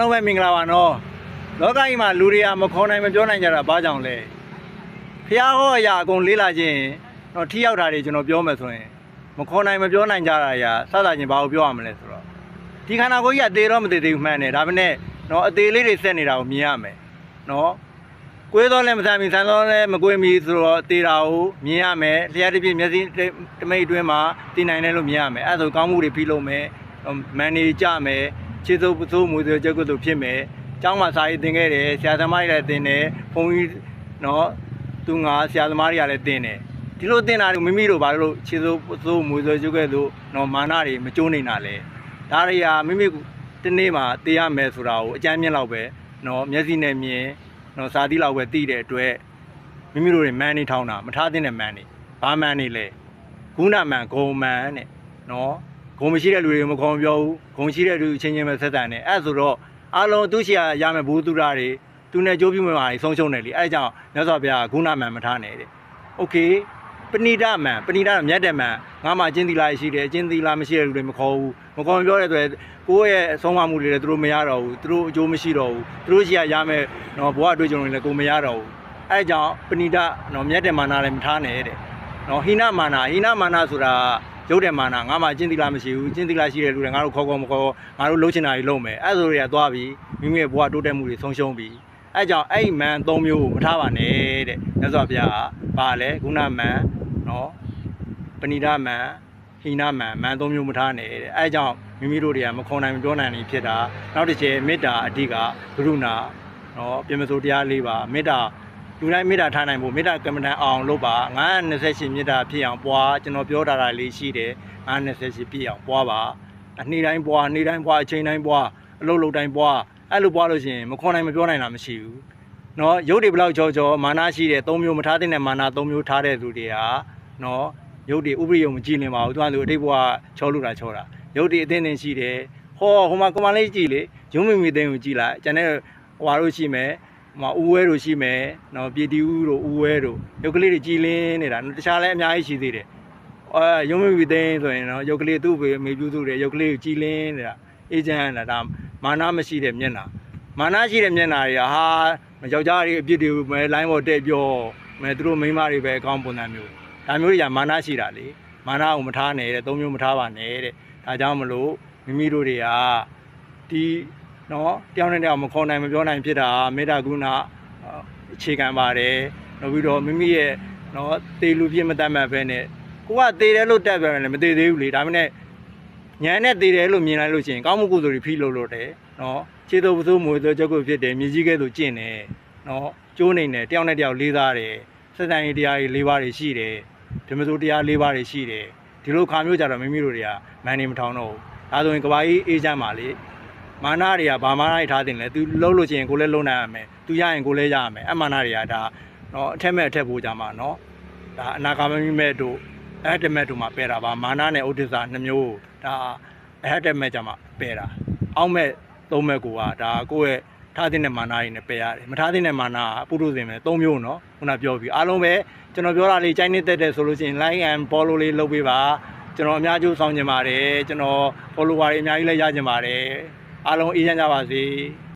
တော့ပဲမင်္ဂလာပါနော်လောကကြီးမှာလူတွေကမခေါ်နိုင်မပြောနိုင်ကြတာဘာကြောင့်လဲဖျားဟောအရာအကုန်လေးလာခြင်းတော့ထိရောက်တာတွေကျွန်တော်ပြောမယ်ဆိုရင်မခေါ်နိုင်မပြောနိုင်ကြတာရာစသဖြင့်ဘာကိုပြောရမလဲဆိုတော့ဒီခန္ဓာကိုယ်ကြီးအသေးတော့မသေးသေးဘူးမှန်းတယ်ဒါပေမဲ့နော်အသေးလေးတွေဆက်နေတာကိုမြင်ရမယ်နော်ကွေးတော့လည်းမဆန်မီဆန်တော့လည်းမကွေးမီဆိုတော့အသေးတာကိုမြင်ရမယ်လျှက်တစ်ပြည့်မျက်စိတမိတ်အတွင်းမှာတည်နိုင်တယ်လို့မြင်ရမယ်အဲ့ဒါဆိုကောင်းမှုတွေပြီးလို့မယ်မန်နေကြမယ်ခြေစိုးပစိုးမွေစိုးချက်ကုတ်တို့ဖြစ်မယ်ကျောင်းမှာစာရေးသင်ခဲ့တယ်ဆရာသမားတွေလည်းသင်တယ်ဘုန်းကြီးနော်သူငါဆရာသမားတွေကလည်းသင်တယ်ဒီလိုသင်တာတွေမိမိတို့ဘာလို့ခြေစိုးပစိုးမွေစိုးချက်ကုတ်တို့နော်မာနတွေမကျိုးနေတာလဲဒါတွေကမိမိတနေ့မှာသိရမယ်ဆိုတာကိုအကြမ်းမြင့်လောက်ပဲနော်မျက်စိနဲ့မြင်နော်စာသီးလောက်ပဲသိတဲ့အတွက်မိမိတို့တွေမန်နေထောင်းတာမထားသင့်တဲ့မန်နေဘာမန်နေလဲခုနမန်ဂုံမန်နဲ့နော်ဂုံမရှိတဲ့လူတွေမခေါ်ပြောဘူးဂုံရှိတဲ့လူအချင်းချင်းပဲဆက်ဆံနေအဲ့ဆိုတော့အားလုံးသူရှိရမယ်ဘူးသူရာတွေသူနဲ့ကြိုးပြမှာတွေဆုံးရှုံးတယ်လေအဲ့ကြောင့်မြတ်စွာဘုရားခုနမန်မထားနဲ့တဲ့โอเคပဏိဒမန်ပဏိဒမြတ်တဲ့မန်ငါမှအချင်းသီလာရှိတယ်အချင်းသီလာမရှိတဲ့လူတွေမခေါ်ဘူးမခေါ်ပြောတဲ့အတွက်ကိုယ့်ရဲ့အဆုံးအမမှုတွေလည်းသူတို့မရတော့ဘူးသူတို့အကျိုးမရှိတော့ဘူးသူတို့ရှိရမယ်နော်ဘဝအတွေ့အကြုံတွေလည်းကိုမရတော့ဘူးအဲ့ကြောင့်ပဏိဒနော်မြတ်တဲ့မာနလည်းမထားနဲ့တဲ့နော်ဟိနမာနဆိုတာရုပ်တဲ့မာနငါမှအချင်းသီလာမရှိဘူးအချင်းသီလာရှိတဲ့လူတွေငါတို့ခေါ်မခေါ်ငါတို့လှုပ်ချင်တာတွေလုပ်မယ်အဲ့ဆိုတွေကသွားပြီးမိမိရဲ့ဘဝတိုးတက်မှုတွေဆုံးရှုံးပြီးအဲ့ကြောင့်အဲ့မန်၃မျိုးကိုမထားပါနဲ့တဲ့မြတ်စွာဘုရားကဘာလဲခုနမန်နော်ပဏိဒမန်ဟိနမန်၃မျိုးမထားနဲ့တဲ့အဲ့ကြောင့်မိမိတို့တွေကမခေါ်နိုင်မပြောနိုင်နေဖြစ်တာနောက်တစ်ချက်မေတ္တာအဓိကကရုဏာနော်ပြင်မစိုးတရား၄ပါးမေတ္တာလူတိုင်းမေတ္တာထားနိုင်ဖို့မေတ္တာကမ္မဋ္ဌာန်းအောင်လုပ်ပါ928မေတ္တာဖြစ်အောင်ပွားကျွန်တော်ပြောထားတာလေးရှိတယ်928ပြည့်အောင်ပွားပါအနေ့တိုင်းပွားအချိန်တိုင်းပွားအလုပ်လုပ်တိုင်းပွားအဲ့လိုပွားလို့ရှိရင်မခေါ်နိုင်မပြောနိုင်တာမရှိဘူးနော်ရုပ်တွေဘလောက်ကြောမာနရှိတဲ့၃မျိုးမထားတဲ့မာန၃မျိုးထားတဲ့လူတွေကနော်ရုပ်တွေဥပရိယုံမကြည့်နေပါဘူးသူကသူအတိတ်ဘဝချောလို့တာရုပ်တွေအသိသိရှိတယ်ဟိုမှာကမလေးကြည့်လေရုံးမိသိန်းကိုကြည့်လိုက်ကျန်တဲ့ဟွာတို့ရှိမယ်ဟိုဦးဝဲတို့ရှိမယ်နော်ပြည်တီဦးတို့ဦးဝဲတို့ရုပ်ကလေးတွေကြည်လင်းနေတာတခြားလည်းအများကြီးရှိသေးတယ်ရုံးမိသိန်းဆိုရင်နော်ရုပ်ကလေးသူ့ဘေမေပြူးသူတွေရုပ်ကလေးကိုကြည်လင်းနေတာအေးချမ်းလာဒါမာနမရှိတဲ့မျက်နှာမာနရှိတဲ့မျက်နှာတွေကဟာယောက်ျားတွေအပြစ်တွေမဲလိုင်းပေါ်တက်ပြောမဲသူတို့မိန်းမတွေပဲအကောင်းပုံစံမျိုးဒါမျိုးတွေကမာနရှိတာလေမာနကိုမထားနဲ့တဲ့၃မျိုးမထားပါနဲ့တဲ့ဒါကြောင့်မလို့မိမိတို့တွေကဒီနော်တယောက်နဲ့တယောက်မခေါ်နိုင်မပြောနိုင်ဖြစ်တာမေတ္တာကုဏအခြေခံပါတယ်နောက်ပြီးတော့မိမိရဲ့နော်တေလူပြည့်မတတ်မှတ်ပဲနဲ့ကိုကတေတယ်လို့တက်ပြန်တယ်မတေသေးဘူးလေဒါမှမဟုတ်ညံနဲ့တေတယ်လို့မြင်လိုက်လို့ရှိရင်ကောင်းမှုကုသိုလ်တွေဖိလို့တယ်နော်ခြေတော်ပစိုးမွေတော်ချက်ကိုဖြစ်တယ်မြည်ကြီးကဲဆိုကျင့်တယ်နော်ကျိုးနေတယ်တယောက်နဲ့တယောက်လေးစားတယ်စက်တန်ရေးတရားတွေ၄ပါးတွေရှိတယ်ဓမ္မစိုးတရား၄ပါးတွေရှိတယ်ဒီလိုခါမျိုးကြတော့မိမိတို့တွေကမန်နေမထောင်တော့ဘူးဒါဆိုရင်ကဘာကြီးအေးချမ်းပါလေမာနတွေကဘာမာနတွေထားတင်လဲ तू လှုပ်လို့ရှိရင်ကိုလည်းလှုပ်နိုင်ရမယ် तू ရရင်ကိုလည်းရရမယ်အမာနတွေကဒါနော်အထက်မဲ့အထက်ပို့ကြမှာနော်ဒါအနာဂါမမဲ့တို့အဟတမဲ့တို့မှာပယ်တာပါမာနနဲ့ဥဒိစ္စ2မျိုးဒါအဟတမဲ့ကြမှာပယ်တာအောက်မဲ့3မဲ့ကိုကဒါကိုယ့်ရဲ့ထားတဲ့မာနတွေနဲ့ပယ်ရတယ်မထားတဲ့မာနကပုရုဇဉ်ပဲ3မျိုးနော်ခုနပြောပြီးအားလုံးပဲကျွန်တော်ပြောတာလေးကြိုင်းနေတက်ဆိုလို့ရှိရင် like and follow လေးလုပ်ပေးပါကျွန်တော်အများကြီးဆောင်ကျင်ပါတယ်ကျွန်တော် follower တွေအများကြီးလည်းရကျင်ပါတယ်အားလုံးအေးချမ်းကြပါစေ